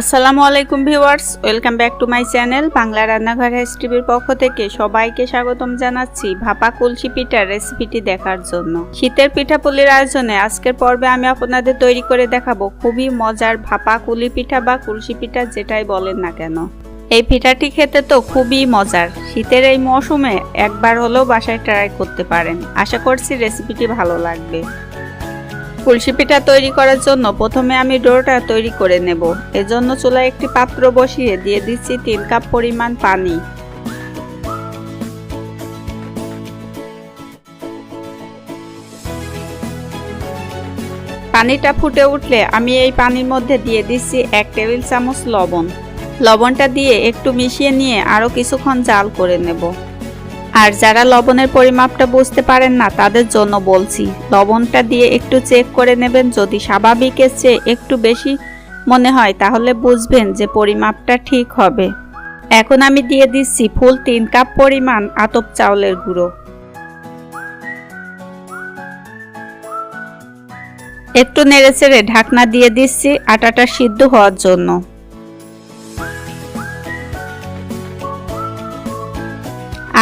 আসসালামু আলাইকুম viewers, welcome back to my channel Bangla রান্নাঘর টিভির পক্ষ থেকে সবাইকে স্বাগতম জানাচ্ছি ভাপা কুলসি পিঠার রেসিপিটি দেখার জন্য। শীতের পিঠাপুলির আয়োজনে আজকের পর্বে আমি আপনাদের তৈরি করে দেখাবো খুবই মজার ভাপা কুলি পিঠা বা কুলসি পিঠা, যেটাই বলেন না কেন। এই পিঠাটি খেতে তো খুবই মজার। শীতের এই মৌসুমে একবার হলেও বাসায় ট্রাই করতে পারেন। আশা করছি রেসিপিটি ভালো লাগবে। কুলসি পিঠা তৈরি করার জন্য প্রথমে আমি ডোটা তৈরি করে নেব। এজন্য চুলায় একটি পাত্র বসিয়ে দিয়ে দিচ্ছি 3 কাপ পরিমাণ পানি। পানিটা ফুটে উঠলে আমি এই পানির মধ্যে দিয়ে দিচ্ছি 1 টেবিল চামচ লবণ। লবণটা দিয়ে একটু মিশিয়ে নিয়ে আরও কিছুক্ষণ জাল করে নেব। আর যারা লবণের পরিমাপটা বুঝতে পারেন না তাদের জন্য বলছি, লবণটা দিয়ে একটু চেক করে নেবেন। যদি স্বাভাবিকের চেয়ে একটু বেশি মনে হয় তাহলে বুঝবেন যে পরিমাপটা ঠিক হবে। এখন আমি দিয়ে দিচ্ছি ফুল 3 কাপ পরিমাণ আতপ চাউলের গুঁড়ো। একটু নেড়েচেড়ে ঢাকনা দিয়ে দিচ্ছি আটাটা সিদ্ধ হওয়ার জন্য।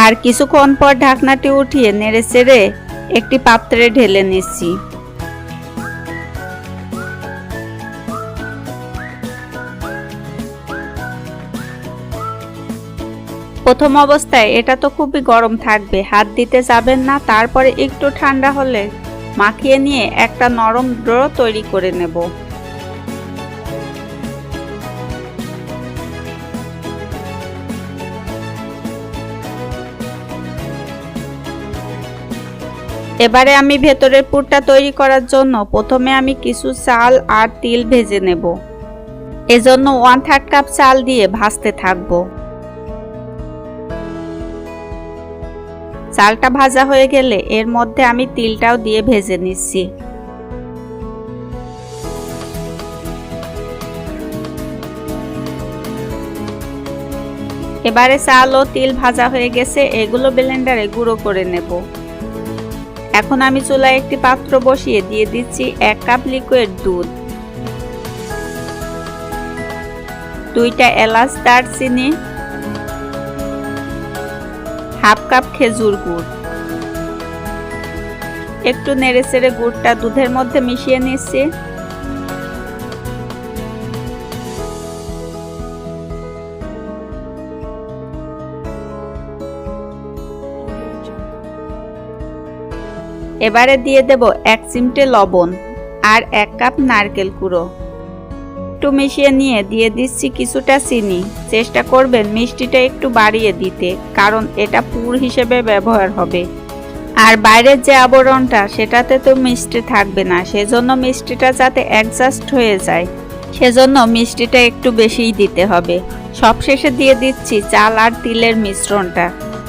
আর কিছুক্ষণ পর ঢাকনাটি উঠিয়ে নেড়েচেড়ে একটি পাত্রে ঢেলে নিচ্ছি। প্রথম অবস্থায় এটা তো খুবই গরম থাকবে, হাত দিতে যাবেন না। তারপরে একটু ঠান্ডা হলে মাখিয়ে নিয়ে একটা নরম ডো তৈরি করে নেব। এবারে আমি ভেতরের পুরটা তৈরি করার জন্য প্রথমে আমি কিছু চাল আর তিল ভেজে নেব। এজন্য 1/3 কাপ চাল দিয়ে ভাজতে থাকবো। চালটা ভাজা হয়ে গেলে এর মধ্যে আমি তিলটাও দিয়ে ভেজে নিচ্ছি। এবারে চাল ও তিল ভাজা হয়ে গেছে, এগুলো ব্লেন্ডারে গুঁড়ো করে নেব। এখন আমি চুলায় একটি পাত্র বসিয়ে দিয়ে দিচ্ছি 1 কাপ লিকুইড দুধ, 2টা এলাচ দারচিনি, 1/2 কাপ খেজুর গুড়। একটু নেড়েচেড়ে গুড়টা দুধের মধ্যে মিশিয়ে নিচ্ছি। এবারে দিয়ে দেব 1 চিমটে লবণ আর 1 কাপ নারকেল কুড়ো। একটু মিশিয়ে নিয়ে দিয়ে দিচ্ছি কিছুটা চিনি। চেষ্টা করবেন মিষ্টিটা একটু বাড়িয়ে দিতে, কারণ এটা পুর হিসেবে ব্যবহার হবে। আর বাইরের যে আবরণটা সেটাতে তো মিষ্টি থাকবে না, সেজন্য মিষ্টিটা যাতে অ্যাডজাস্ট হয়ে যায় সেজন্য মিষ্টিটা একটু বেশিই দিতে হবে। সবশেষে দিয়ে দিচ্ছি চাল আর তিলের মিশ্রণটা।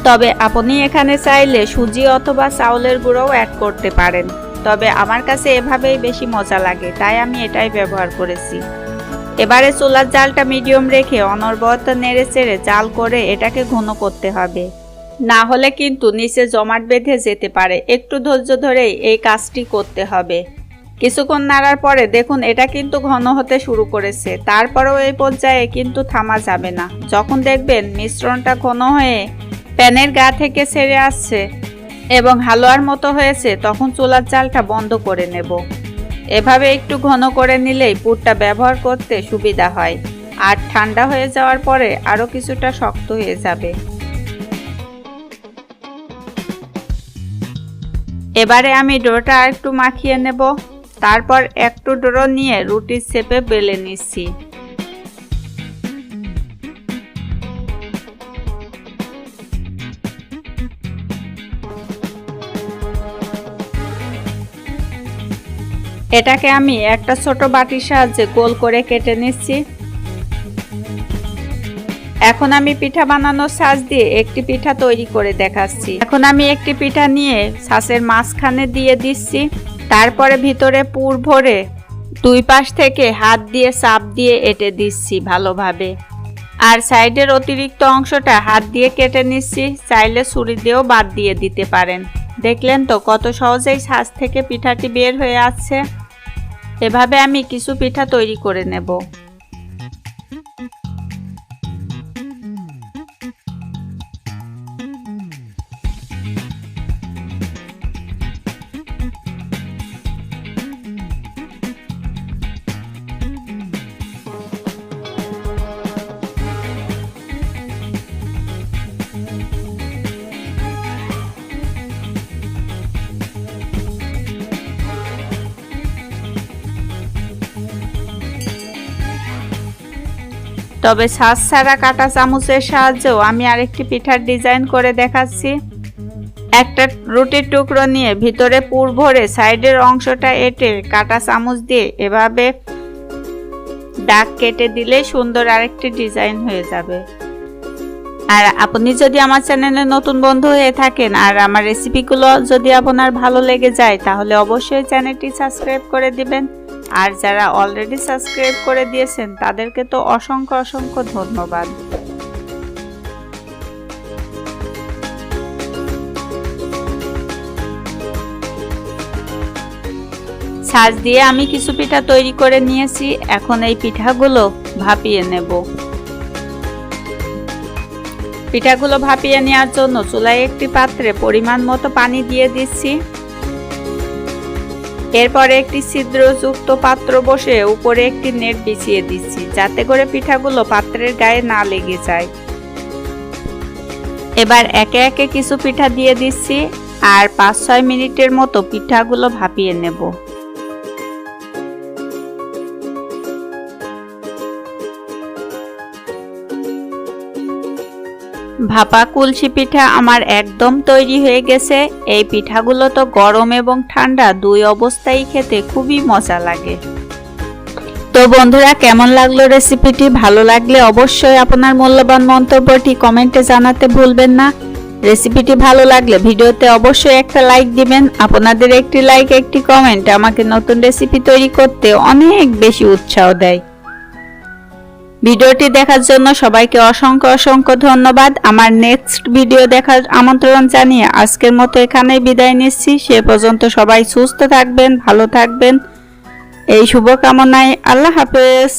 তবে আপনি এখানে চাইলে সুজি অথবা চাউলের গুঁড়োও অ্যাড করতে পারেন, তবে আমার কাছে এভাবেই বেশি মজা লাগে, তাই আমি এটাই ব্যবহার করেছি। এবারে চুলার জালটা মিডিয়াম রেখে অনবরত নেড়েচেড়ে জাল করে এটাকে ঘন করতে হবে, না হলে কিন্তু নিচে জমাট বেঁধে যেতে পারে। একটু ধৈর্য ধরেই এই কাজটি করতে হবে। কিছুক্ষণ নাড়ার পরে দেখুন এটা কিন্তু ঘন হতে শুরু করেছে। তারপরেও এই পর্যায়ে কিন্তু থামা যাবে না। যখন দেখবেন মিশ্রণটা ঘন হয়ে প্যানের গা থেকে ছেড়ে আসছে এবং হালুয়ার মতো হয়েছে, তখন চুলার জালটা বন্ধ করে নেব। এভাবে একটু ঘন করে নিলেই পুরটা ব্যবহার করতে সুবিধা হয়, আর ঠান্ডা হয়ে যাওয়ার পরে আরও কিছুটা শক্ত হয়ে যাবে। এবারে আমি ডোটা একটু মাখিয়ে নেব। তারপর একটু ডো নিয়ে রুটির শেপে বেলে নিচ্ছি। এটাকে আমি একটা ছোট বাটির সাহায্যে গোল করে কেটে নিচ্ছি। এখন আমি পিঠা বানানোর ছাঁচ দিয়ে একটি পিঠা তৈরি করে দেখাচ্ছি। এখন আমি একটি পিঠা নিয়ে ছাঁচের মাঝখানে দিয়ে দিচ্ছি। তারপরে ভিতরে পুর ভরে 2 পাশ থেকে হাত দিয়ে চাপ দিয়ে এঁটে দিচ্ছি ভালোভাবে। আর সাইডের অতিরিক্ত অংশটা হাত দিয়ে কেটে নিচ্ছি। চাইলে ছুরি দিয়েও বাদ দিয়ে দিতে পারেন। দেখলেন তো কত সহজেই ছাঁচ থেকে পিঠাটি বের হয়ে আসছে। এভাবে আমি কিছু পিঠা তৈরি করে নেব। তবে ছাঁচ ছাড়া কাঁটা চামচের সাহায্যেও আমি আরেকটি পিঠার ডিজাইন করে দেখাচ্ছি। একটা রুটির টুকরো নিয়ে ভিতরে পুর ভরে সাইডের অংশটা এঁটে কাঁটা চামচ দিয়ে এভাবে দাগ কেটে দিলে সুন্দর আরেকটি ডিজাইন হয়ে যাবে। আর আপনি যদি আমার চ্যানেলে নতুন বন্ধু হয়ে থাকেন আর আমার রেসিপিগুলো যদি আপনার ভালো লেগে যায় তাহলে অবশ্যই চ্যানেলটি সাবস্ক্রাইব করে দিবেন। আর যারা অলরেডি সাবস্ক্রাইব করে দিয়েছেন তাদেরকে তো অসংখ্য অসংখ্য ধন্যবাদ। ছাঁচ দিয়ে আমি কিছু পিঠা তৈরি করে নিয়েছি। এখন এই পিঠাগুলো ভাপিয়ে নেব। পিঠাগুলো ভাপিয়ে নেওয়ার জন্য চুলায় একটি পাত্রে পরিমাণ মতো পানি দিয়ে দিচ্ছি। এরপরে একটি ছিদ্রযুক্ত পাত্র বসে উপরে একটি নেট বিছিয়ে দিচ্ছি, যাতে করে পিঠাগুলো পাত্রের গায়ে না লেগে যায়। এবার একে একে কিছু পিঠা দিয়ে দিচ্ছি আর 5-6 মিনিটের মতো পিঠাগুলো ভাপিয়ে নেব। ভাপা কুলসি পিঠা আমার একদম তৈরি হয়ে গেছে। এই পিঠাগুলো তো গরম এবং ঠান্ডা দুই অবস্থায় খেতে খুবই মজা লাগে। তো বন্ধুরা, কেমন লাগলো রেসিপিটি? ভালো লাগলে অবশ্যই আপনার মূল্যবান মন্তব্যটি কমেন্টে জানাতে ভুলবেন না। রেসিপিটি ভালো লাগলে ভিডিওতে অবশ্যই একটা লাইক দিবেন। আপনাদের একটি লাইক, একটি কমেন্ট আমাকে নতুন রেসিপি তৈরি করতে অনেক বেশি উৎসাহ দেয়। ভিডিওটি দেখার জন্য সবাইকে অসংখ্য অসংখ্য ধন্যবাদ। আমার নেক্সট ভিডিও দেখার আমন্ত্রণ জানিয়ে আজকের মতো এখানেই বিদায় নিচ্ছি। সে পর্যন্ত সবাই সুস্থ থাকবেন, ভালো থাকবেন এই শুভকামনায়। আল্লাহ হাফেজ।